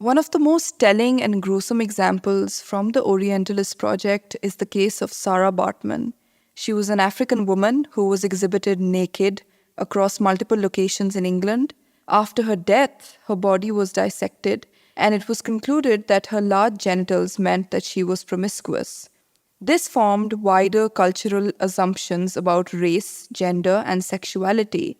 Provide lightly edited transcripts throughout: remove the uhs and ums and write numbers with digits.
One of the most telling and gruesome examples from the Orientalist project is the case of Sarah Bartman. She was an African woman who was exhibited naked across multiple locations in England. After her death, her body was dissected, and it was concluded that her large genitals meant that she was promiscuous. This formed wider cultural assumptions about race, gender, and sexuality,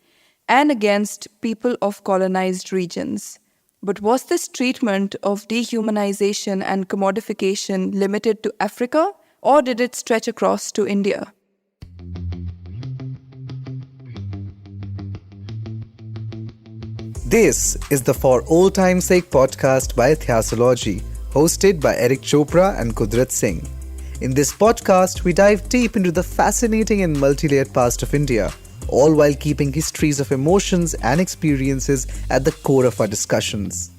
and against people of colonized regions. But was this treatment of dehumanization and commodification limited to Africa, or did it stretch across to India? This is the For Old Time's Sake podcast by Itheasology, hosted by Eric Chopra and Kudrat Singh. In this podcast, we dive deep into the fascinating and multi-layered past of India, all while keeping histories of emotions and experiences at the core of our discussions.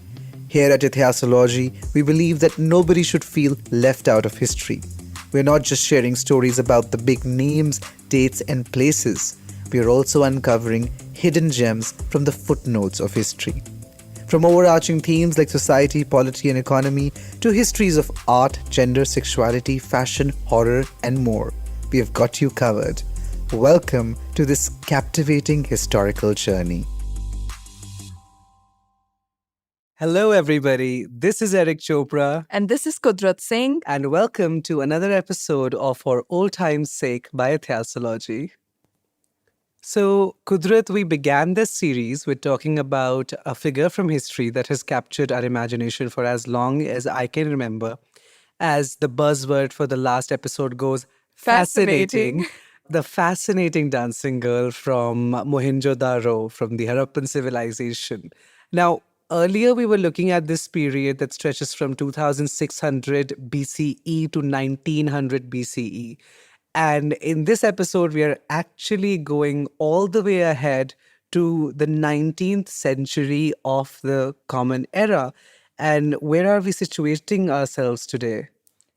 Here at Itheasology, we believe that nobody should feel left out of history. We're not just sharing stories about the big names, dates, and places. We are also uncovering hidden gems from the footnotes of history. From overarching themes like society, polity, and economy to histories of art, gender, sexuality, fashion, horror, and more, we have got you covered. Welcome to this captivating historical journey. Hello, everybody. This is Eric Chopra. And this is Kudrat Singh. And welcome to another episode of For Old Time's Sake by Itheasology. So, Kudrat, we began this series with talking about a figure from history that has captured our imagination for as long as I can remember. As the buzzword for the last episode goes, fascinating. The fascinating dancing girl from Mohenjo-daro, from the Harappan civilization. Now, earlier we were looking at this period that stretches from 2600 BCE to 1900 BCE. And in this episode, we are actually going all the way ahead to the 19th century of the Common Era. And where are we situating ourselves today?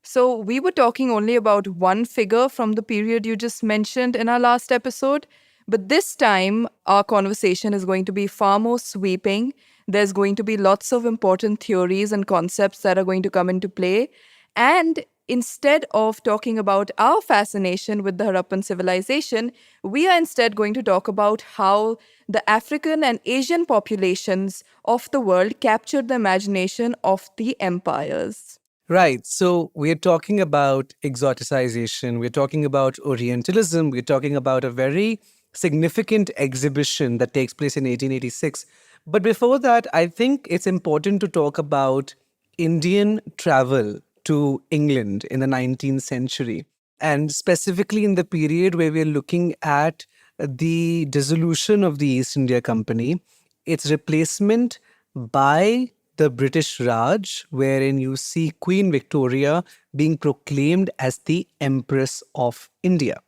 So, we were talking only about one figure from the period you just mentioned in our last episode. But this time, our conversation is going to be far more sweeping. There's going to be lots of important theories and concepts that are going to come into play. And instead of talking about our fascination with the Harappan civilization, we are instead going to talk about how the African and Asian populations of the world captured the imagination of the empires. Right. So we're talking about exoticization, we're talking about Orientalism, we're talking about a very significant exhibition that takes place in 1886. But before that, I think it's important to talk about Indian travel to England in the 19th century, and specifically in the period where we're looking at the dissolution of the East India Company, its replacement by the British Raj, wherein you see Queen Victoria being proclaimed as the Empress of India.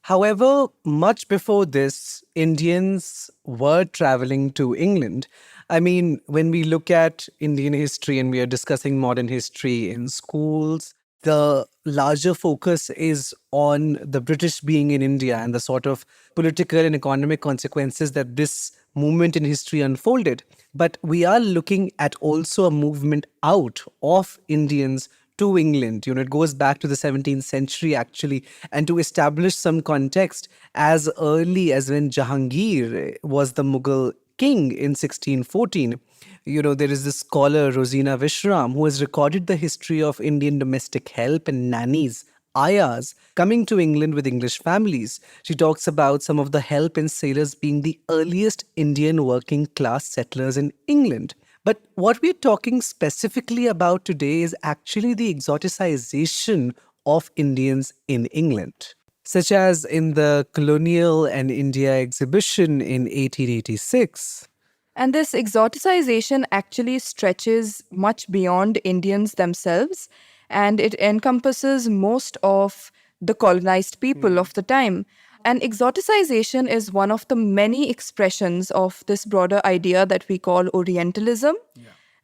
However, much before this, Indians were traveling to England. I mean, when we look at Indian history and we are discussing modern history in schools, the larger focus is on the British being in India and the sort of political and economic consequences that this movement in history unfolded. But we are looking at also a movement out of Indians to England. It goes back to the 17th century actually, and to establish some context as early as when Jahangir was the Mughal king in 1614. There is this scholar, Rosina Vishram, who has recorded the history of Indian domestic help and nannies, ayahs, coming to England with English families. She talks about some of the help and sailors being the earliest Indian working class settlers in England. But what we're talking specifically about today is actually the exoticization of Indians in England, such as in the Colonial and India exhibition in 1886. And this exoticization actually stretches much beyond Indians themselves, and it encompasses most of the colonized people of the time. And exoticization is one of the many expressions of this broader idea that we call Orientalism.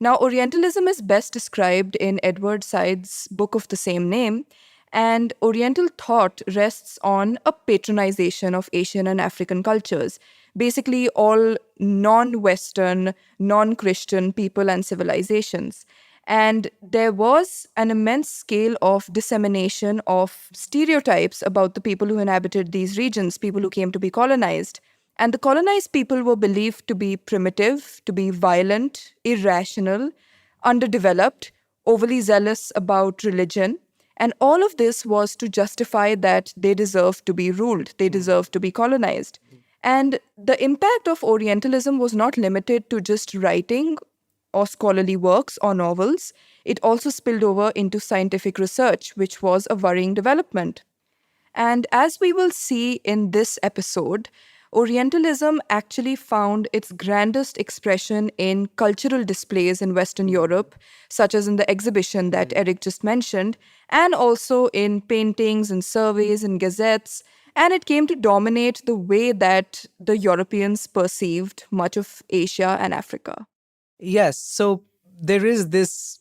Now, Orientalism is best described in Edward Said's book of the same name, and Oriental thought rests on a patronization of Asian and African cultures, basically all non-Western, non-Christian people and civilizations. And there was an immense scale of dissemination of stereotypes about the people who inhabited these regions, people who came to be colonized. And the colonized people were believed to be primitive, to be violent, irrational, underdeveloped, overly zealous about religion. And all of this was to justify that they deserve to be ruled, they deserve to be colonized. And the impact of Orientalism was not limited to just writing or scholarly works or novels. It also spilled over into scientific research, which was a worrying development. And as we will see in this episode, Orientalism actually found its grandest expression in cultural displays in Western Europe, such as in the exhibition that Eric just mentioned, and also in paintings and surveys and gazettes. And it came to dominate the way that the Europeans perceived much of Asia and Africa. Yes. So there is this,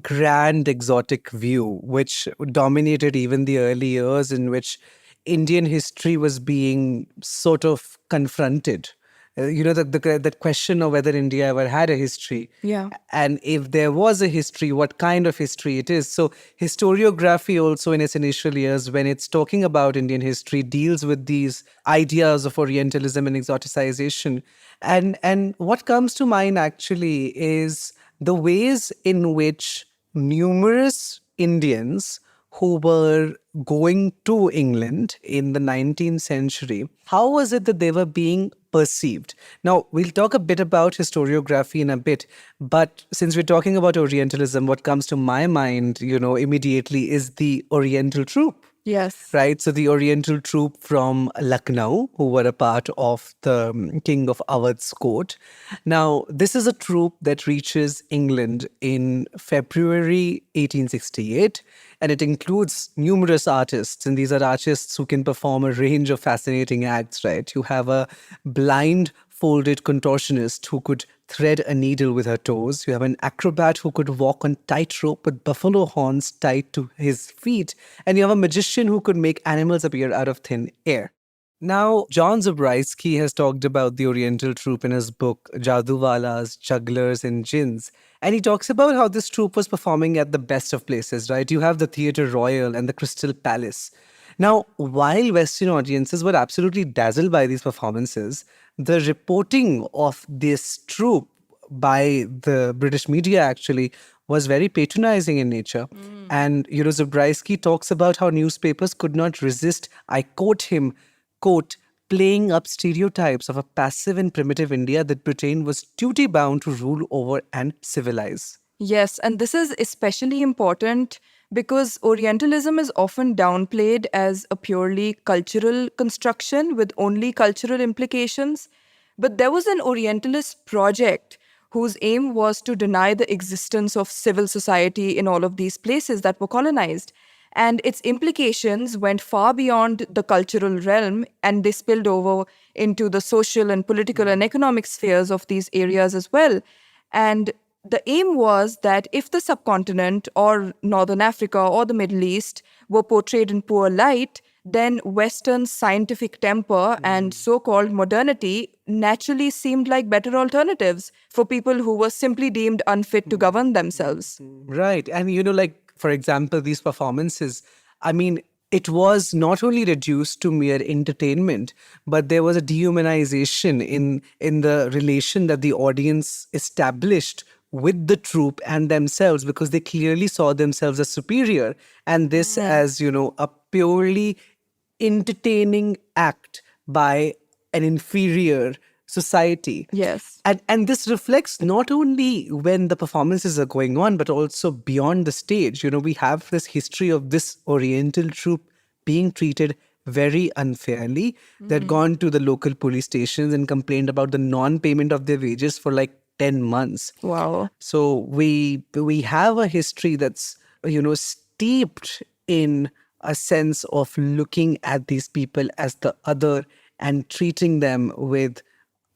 grand exotic view which dominated even the early years in which Indian history was being sort of confronted. That question of whether India ever had a history. Yeah. And if there was a history, what kind of history it is. So historiography also in its initial years, when it's talking about Indian history, deals with these ideas of Orientalism and exoticization. And what comes to mind actually is the ways in which numerous Indians who were going to England in the 19th century, how was it that they were being perceived? Now, we'll talk a bit about historiography in a bit, but since we're talking about Orientalism, what comes to my mind, immediately is the Oriental troupe. Yes. Right. So the Oriental troupe from Lucknow, who were a part of the King of Awadh's court. Now, this is a troupe that reaches England in February 1868, and it includes numerous artists. And these are artists who can perform a range of fascinating acts, right? You have a blind folded contortionist who could thread a needle with her toes. You have an acrobat who could walk on tightrope with buffalo horns tied to his feet. And you have a magician who could make animals appear out of thin air. Now, John Zubrysky has talked about the Oriental troupe in his book Jaduwalas, Jugglers and Jinns. And he talks about how this troupe was performing at the best of places, right? You have the Theatre Royal and the Crystal Palace. Now, while Western audiences were absolutely dazzled by these performances, the reporting of this troupe by the British media actually was very patronizing in nature. And, Zubrysky talks about how newspapers could not resist, I quote him, quote, playing up stereotypes of a passive and primitive India that Britain was duty bound to rule over and civilize. Yes, and this is especially important because Orientalism is often downplayed as a purely cultural construction with only cultural implications. But there was an Orientalist project whose aim was to deny the existence of civil society in all of these places that were colonized. And its implications went far beyond the cultural realm and they spilled over into the social and political and economic spheres of these areas as well. And the aim was that if the subcontinent or Northern Africa or the Middle East were portrayed in poor light, then Western scientific temper and so called modernity naturally seemed like better alternatives for people who were simply deemed unfit to govern themselves. Right. And, for example, these performances, I mean, it was not only reduced to mere entertainment, but there was a dehumanization in the relation that the audience established with the troupe and themselves, because they clearly saw themselves as superior, and this as, a purely entertaining act by an inferior society. Yes. And this reflects not only when the performances are going on, but also beyond the stage. We have this history of this Oriental troupe being treated very unfairly. They'd gone to the local police stations and complained about the non-payment of their wages for like 10 months. Wow. So we have a history that's, steeped in a sense of looking at these people as the other and treating them with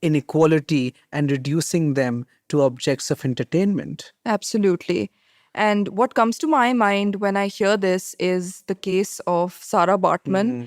inequality and reducing them to objects of entertainment. Absolutely. And what comes to my mind when I hear this is the case of Sarah Bartman,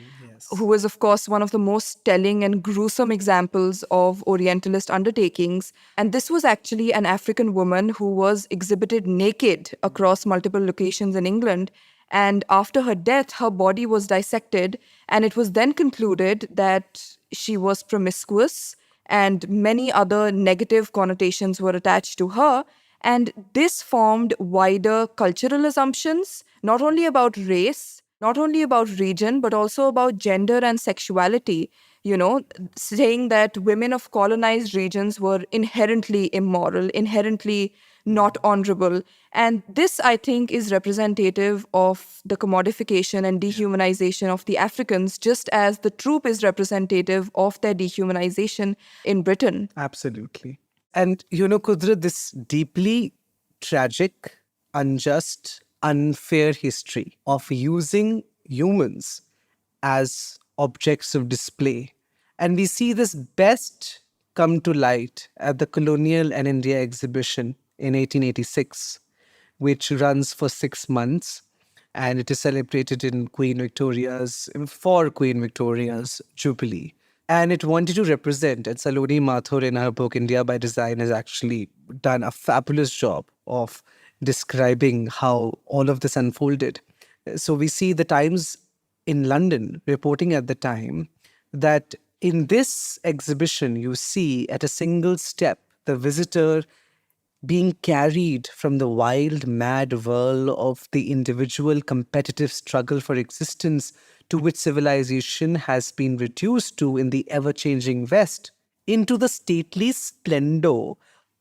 who is, of course, one of the most telling and gruesome examples of Orientalist undertakings. And this was actually an African woman who was exhibited naked across multiple locations in England. And after her death, her body was dissected, and it was then concluded that she was promiscuous, and many other negative connotations were attached to her. And this formed wider cultural assumptions, not only about race, not only about region, but also about gender and sexuality. Saying that women of colonized regions were inherently immoral, inherently not honorable. And this, I think, is representative of the commodification and dehumanization of the Africans, just as the troop is representative of their dehumanization in Britain. Absolutely. And Kudra, this deeply tragic, unjust, unfair history of using humans as objects of display. And we see this best come to light at the Colonial and India exhibition in 1886, which runs for 6 months, and it is celebrated for Queen Victoria's Jubilee. And it wanted to represent, and Saloni Mathur in her book India by Design has actually done a fabulous job of describing how all of this unfolded. So we see the Times in London reporting at the time that in this exhibition, you see at a single step the visitor being carried from the wild, mad whirl of the individual competitive struggle for existence to which civilization has been reduced to in the ever-changing West, into the stately splendor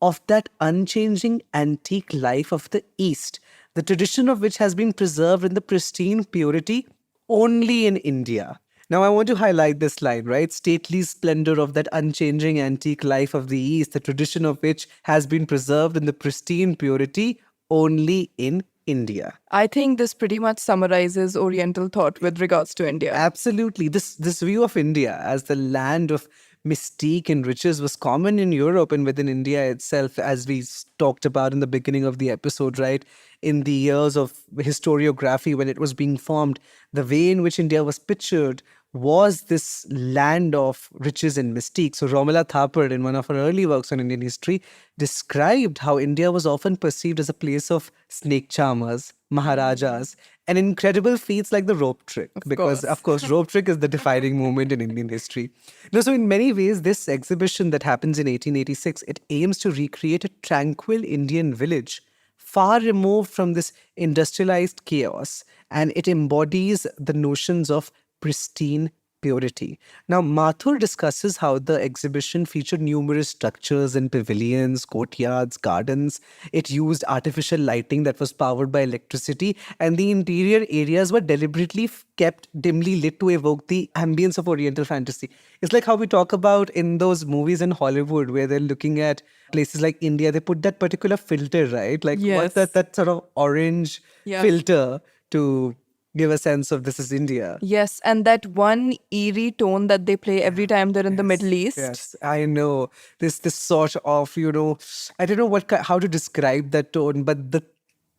of that unchanging antique life of the East, the tradition of which has been preserved in the pristine purity only in India. Now, I want to highlight this line, right? Stately splendor of that unchanging antique life of the East, the tradition of which has been preserved in the pristine purity only in India. I think this pretty much summarizes Oriental thought with regards to India. Absolutely. This view of India as the land of mystique and riches was common in Europe and within India itself, as we talked about in the beginning of the episode, right? In the years of historiography, when it was being formed, the way in which India was pictured was this land of riches and mystique. So Romila Thapar, in one of her early works on Indian history, described how India was often perceived as a place of snake charmers, maharajas, and incredible feats like the rope trick. Because, of course, rope trick is the defining moment in Indian history. Now, so in many ways, this exhibition that happens in 1886, it aims to recreate a tranquil Indian village, far removed from this industrialized chaos, and it embodies the notions of pristine purity. Now, Mathur discusses how the exhibition featured numerous structures and pavilions, courtyards, gardens. It used artificial lighting that was powered by electricity, and the interior areas were deliberately kept dimly lit to evoke the ambience of Oriental fantasy. It's like how we talk about in those movies in Hollywood where they're looking at places like India, they put that particular filter, right? Like Yes. what's that sort of orange filter to give a sense of this is India. Yes, and that one eerie tone that they play every time they're in the Middle East. Yes, I know. This sort of, I don't know how to describe that tone, but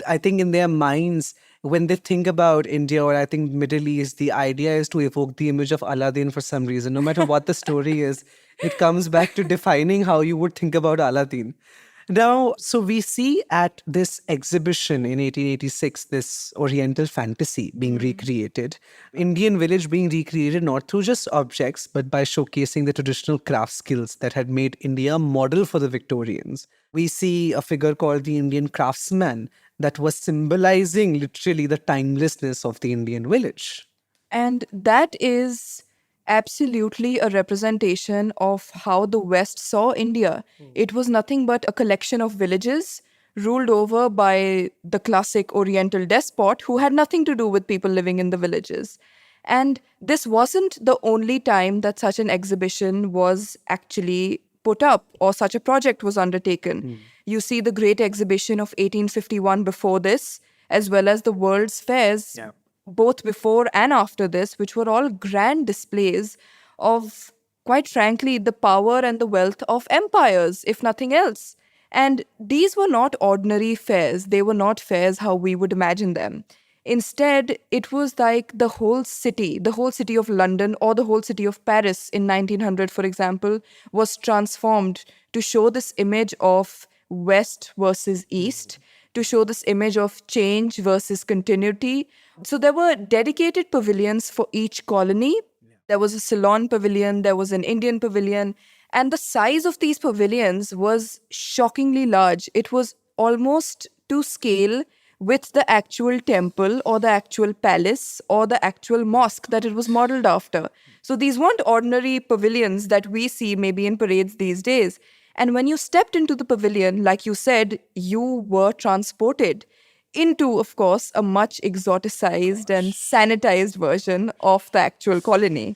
I think in their minds, when they think about India or I think Middle East, the idea is to evoke the image of Aladdin for some reason. No matter what the story is, it comes back to defining how you would think about Aladdin. Now, so we see at this exhibition in 1886, this Oriental fantasy being recreated, Indian village being recreated not through just objects, but by showcasing the traditional craft skills that had made India a model for the Victorians. We see a figure called the Indian craftsman that was symbolizing literally the timelessness of the Indian village. And that is absolutely a representation of how the West saw India. It was nothing but a collection of villages ruled over by the classic Oriental despot who had nothing to do with people living in the villages. And this wasn't the only time that such an exhibition was actually put up or such a project was undertaken. You see the great exhibition of 1851 before this, as well as the World's Fairs both before and after this, which were all grand displays of, quite frankly, the power and the wealth of empires, if nothing else. And these were not ordinary fairs. They were not fairs how we would imagine them. Instead, it was like the whole city of London or the whole city of Paris in 1900, for example, was transformed to show this image of West versus East, to show this image of change versus continuity. So there were dedicated pavilions for each colony. There was a Ceylon pavilion, there was an Indian pavilion, and the size of these pavilions was shockingly large. It was almost to scale with the actual temple or the actual palace or the actual mosque that it was modeled after. So these weren't ordinary pavilions that we see maybe in parades these days. And when you stepped into the pavilion, like you said, you were transported into, of course, a much exoticized and sanitized version of the actual colony.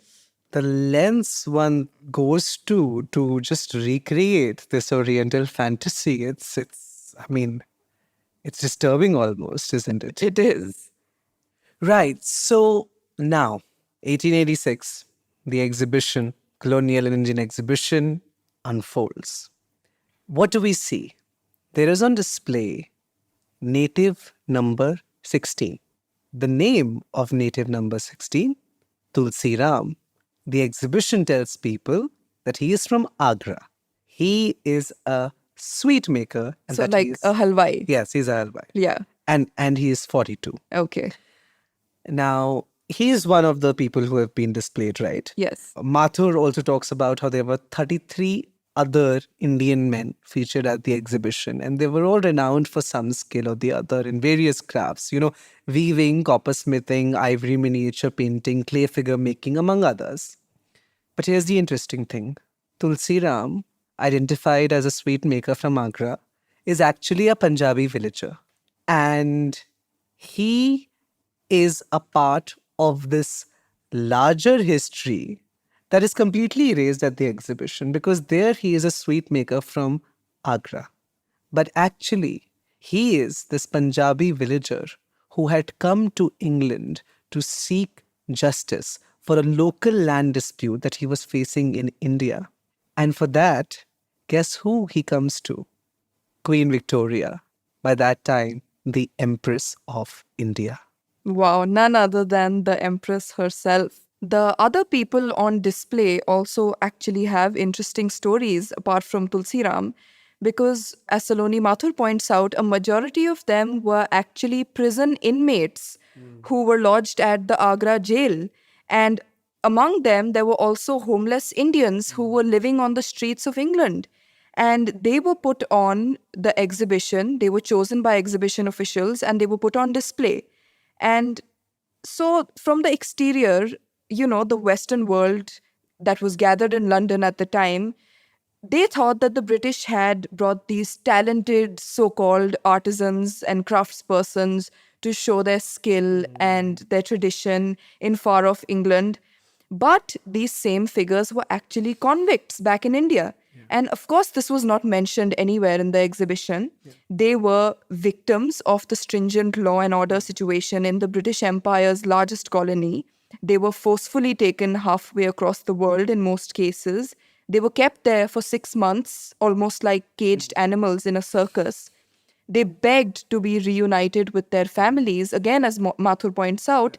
The lengths one goes to just recreate this Oriental fantasy, I mean, it's disturbing almost, isn't it? It is. Right. So now, 1886, the exhibition, Colonial and Indian Exhibition, unfolds. What do we see? There is on display native number 16. The name of native number 16, Tulsi Ram. The exhibition tells people that he is from Agra. He is a sweet maker. And So that like he is, a halwai. yes, he's a halwai. Yeah. And he is 42. Okay. Now, he is one of the people who have been displayed, right? Yes. Mathur also talks about how there were 33 other Indian men featured at the exhibition, and they were all renowned for some skill or the other in various crafts, weaving, coppersmithing, ivory miniature painting, clay figure making, among others. But here's the interesting thing. Tulsi Ram, identified as a sweet maker from Agra, is actually a Punjabi villager. And he is a part of this larger history that is completely erased at the exhibition, because there he is a sweet maker from Agra. But actually, he is this Punjabi villager who had come to England to seek justice for a local land dispute that he was facing in India. And for that, guess who he comes to? Queen Victoria, by that time, the Empress of India. Wow, none other than the Empress herself. The other people on display also actually have interesting stories apart from Tulsiram, because as Saloni Mathur points out, a majority of them were actually prison inmates who were lodged at the Agra jail. And among them, there were also homeless Indians who were living on the streets of England. And they were put on the exhibition, they were chosen by exhibition officials, and they were put on display. And so, from the exterior, the Western world that was gathered in London at the time, they thought that the British had brought these talented so called artisans and craftspersons to show their skill and their tradition in far off England. But these same figures were actually convicts back in India. And of course, this was not mentioned anywhere in the exhibition. They were victims of the stringent law and order situation in the British Empire's largest colony. They were forcefully taken halfway across the world in most cases. They were kept there for 6 months, almost like caged animals in a circus. They begged to be reunited with their families, again, as Mathur points out,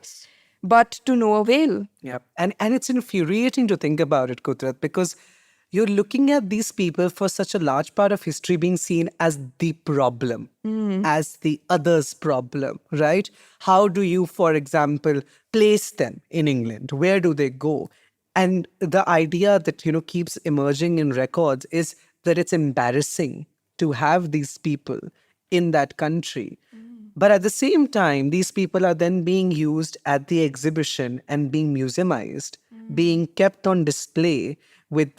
but to no avail. Yeah. And it's infuriating to think about it, Kudrat, because you're looking at these people for such a large part of history being seen as the problem, as the other's problem, right? How do you, for example, place them in England? Where do they go? And the idea that, keeps emerging in records is that it's embarrassing to have these people in that country. But at the same time, these people are then being used at the exhibition and being museumized, being kept on display with,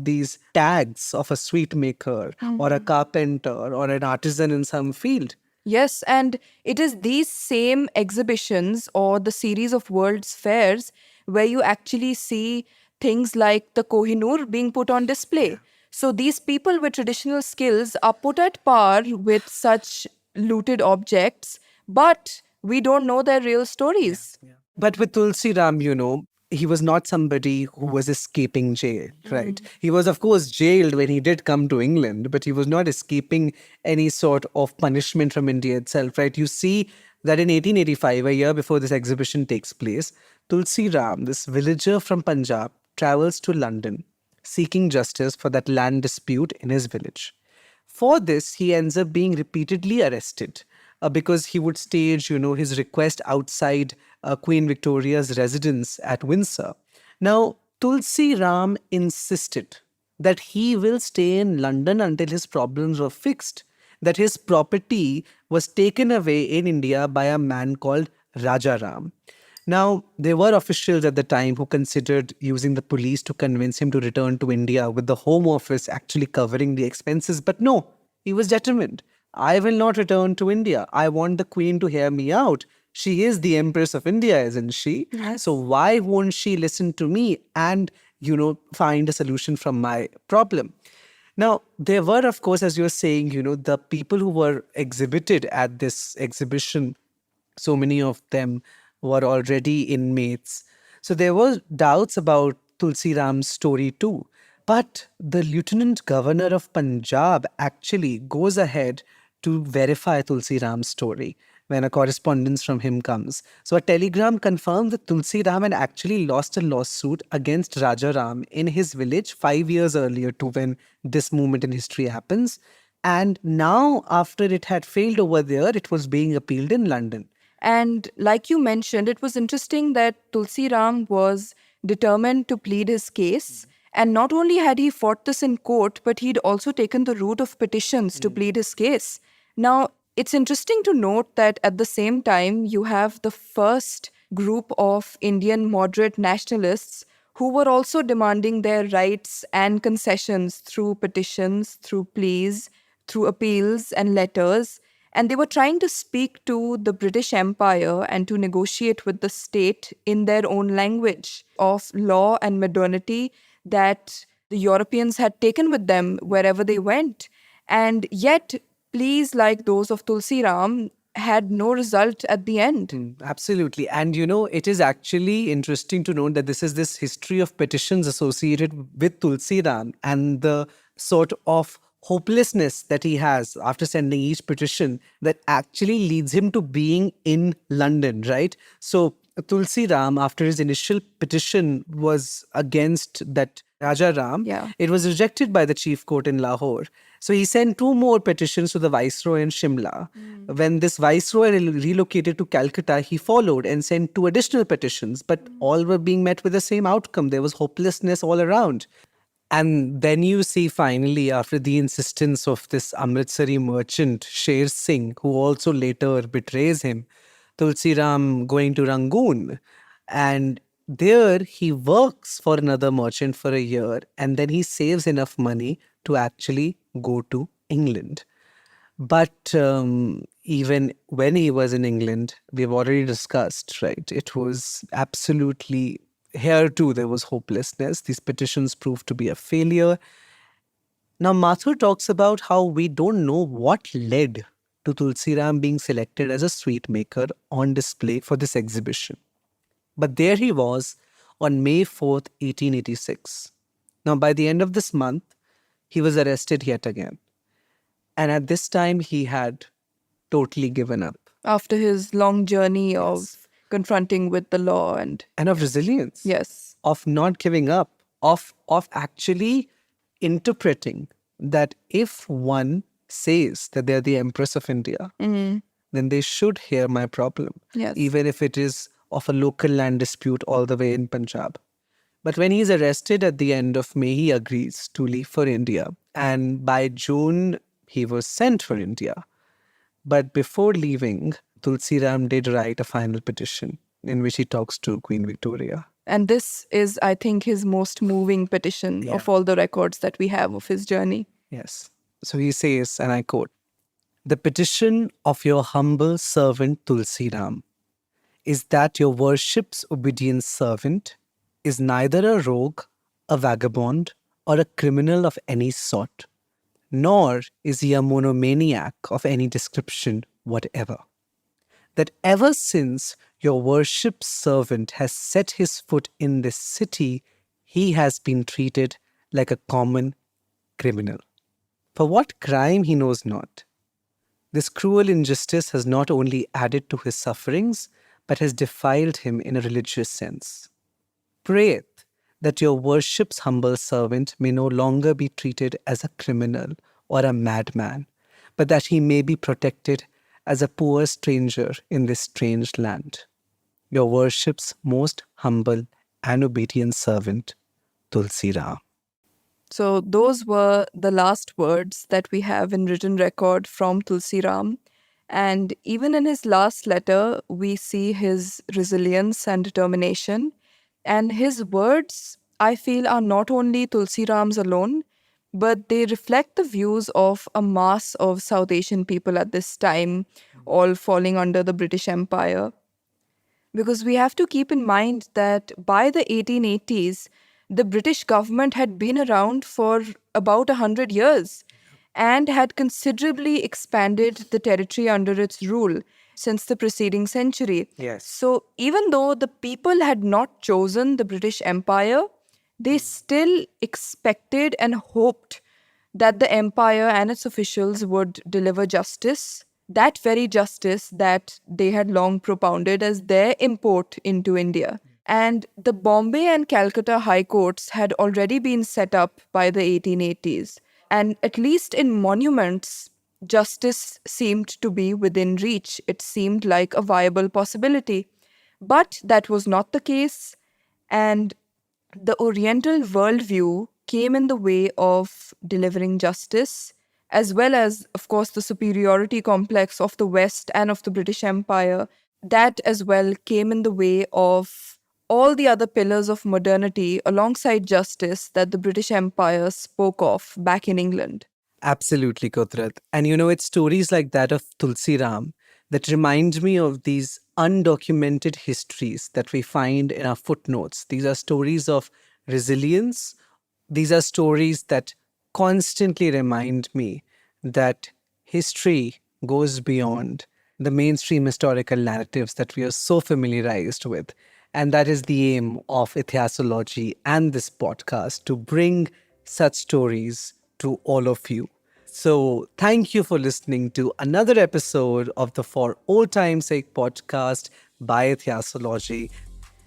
these tags of a sweet maker or a carpenter or an artisan in some field. Yes, and it is these same exhibitions or the series of World's Fairs where you actually see things like the Kohinoor being put on display. So these people with traditional skills are put at par with such looted objects, but we don't know their real stories. But with Tulsi Ram, he was not somebody who was escaping jail, right? He was, of course, jailed when he did come to England, but he was not escaping any sort of punishment from India itself, right? You see that in 1885, a year before this exhibition takes place, Tulsi Ram, this villager from Punjab, travels to London seeking justice for that land dispute in his village. For this, he ends up being repeatedly arrested because he would stage, his request outside Queen Victoria's residence at Windsor. Now, Tulsi Ram insisted that he will stay in London until his problems were fixed, that his property was taken away in India by a man called Raja Ram. Now, there were officials at the time who considered using the police to convince him to return to India, with the Home Office actually covering the expenses. But no, he was determined. I will not return to India. I want the Queen to hear me out. She is the Empress of India, isn't she? Yes. So why won't she listen to me and, find a solution from my problem? Now, there were, of course, as you're saying, the people who were exhibited at this exhibition, so many of them were already inmates. So there were doubts about Tulsi Ram's story too. But the Lieutenant Governor of Punjab actually goes ahead to verify Tulsi Ram's story when a correspondence from him comes. So a telegram confirmed that Tulsi Ram had actually lost a lawsuit against Raja Ram in his village 5 years earlier to when this moment in history happens. And now, after it had failed over there, it was being appealed in London. And like you mentioned, it was interesting that Tulsi Ram was determined to plead his case. And not only had he fought this in court, but he'd also taken the route of petitions to plead his case. Now, it's interesting to note that at the same time, you have the first group of Indian moderate nationalists who were also demanding their rights and concessions through petitions, through pleas, through appeals and letters. And they were trying to speak to the British Empire and to negotiate with the state in their own language of law and modernity that the Europeans had taken with them wherever they went. And yet, pleas like those of Tulsi Ram had no result at the end. Absolutely. And it is actually interesting to note that this history of petitions associated with Tulsi Ram and the sort of hopelessness that he has after sending each petition that actually leads him to being in London, right? So Tulsi Ram, after his initial petition was against that Raja Ram, Yeah. it was rejected by the chief court in Lahore. So he sent two more petitions to the viceroy in Shimla. When this viceroy relocated to Calcutta, he followed and sent two additional petitions, but all were being met with the same outcome. There was hopelessness all around. And then you see finally, after the insistence of this Amritsari merchant, Sher Singh, who also later betrays him, Tulsi Ram going to Rangoon. And there he works for another merchant for a year, and then he saves enough money to actually go to England. But even when he was in England, we've already discussed, right? It was absolutely, here too, there was hopelessness. These petitions proved to be a failure. Now, Mathur talks about how we don't know what led to Tulsi Ram being selected as a sweet maker on display for this exhibition. But there he was on May 4th, 1886. Now, by the end of this month, he was arrested yet again. And at this time, he had totally given up. After his long journey of confronting with the law and And of resilience. yes. Of not giving up. Of actually interpreting that if one says that they're the Empress of India, then they should hear my problem. Yes. Even if it is of a local land dispute all the way in Punjab. But when he's arrested at the end of May, he agrees to leave for India. And by June, he was sent for India. But before leaving, Tulsi Ram did write a final petition in which he talks to Queen Victoria. And this is, I think, his most moving petition of all the records that we have of his journey. Yes. So he says, and I quote, "The petition of your humble servant Tulsi Ram is that your worship's obedient servant is neither a rogue, a vagabond, or a criminal of any sort, nor is he a monomaniac of any description whatever. That ever since Your worship's servant has set his foot in this city. He has been treated like a common criminal. For what crime he knows not. This cruel injustice has not only added to his sufferings, but has defiled him in a religious sense. Prayeth that your worship's humble servant may no longer be treated as a criminal or a madman, but that he may be protected as a poor stranger in this strange land. Your worship's most humble and obedient servant, Tulsi Ram. So those were the last words that we have in written record from Tulsi Ram. And even in his last letter, we see his resilience and determination. And his words, I feel, are not only Tulsi Ram's alone, but they reflect the views of a mass of South Asian people at this time, all falling under the British Empire. Because we have to keep in mind that by the 1880s, the British government had been around for about 100 years and had considerably expanded the territory under its rule since the preceding century. Yes. So even though the people had not chosen the British Empire, they still expected and hoped that the empire and its officials would deliver justice, that very justice that they had long propounded as their import into India. And the Bombay and Calcutta high courts had already been set up by the 1880s. And at least in monuments, justice seemed to be within reach. It seemed like a viable possibility. But that was not the case. And the Oriental worldview came in the way of delivering justice, as well as, of course, the superiority complex of the West and of the British Empire. That as well came in the way of all the other pillars of modernity alongside justice that the British Empire spoke of back in England. Absolutely, Kudrat. And you know, it's stories like that of Tulsi Ram that remind me of these undocumented histories that we find in our footnotes. These are stories of resilience. These are stories that constantly remind me that history goes beyond the mainstream historical narratives that we are so familiarized with. And that is the aim of Ithasology and this podcast, to bring such stories to all of you. So thank you for listening to another episode of the For Old Time's Sake podcast by Ithasology.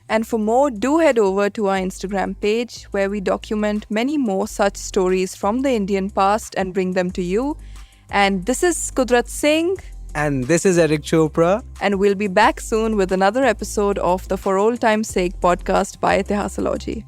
And for more, do head over to our Instagram page where we document many more such stories from the Indian past and bring them to you. And this is Kudrat Singh. And this is Eric Chopra. And we'll be back soon with another episode of the For Old Time's Sake podcast by Ithasology.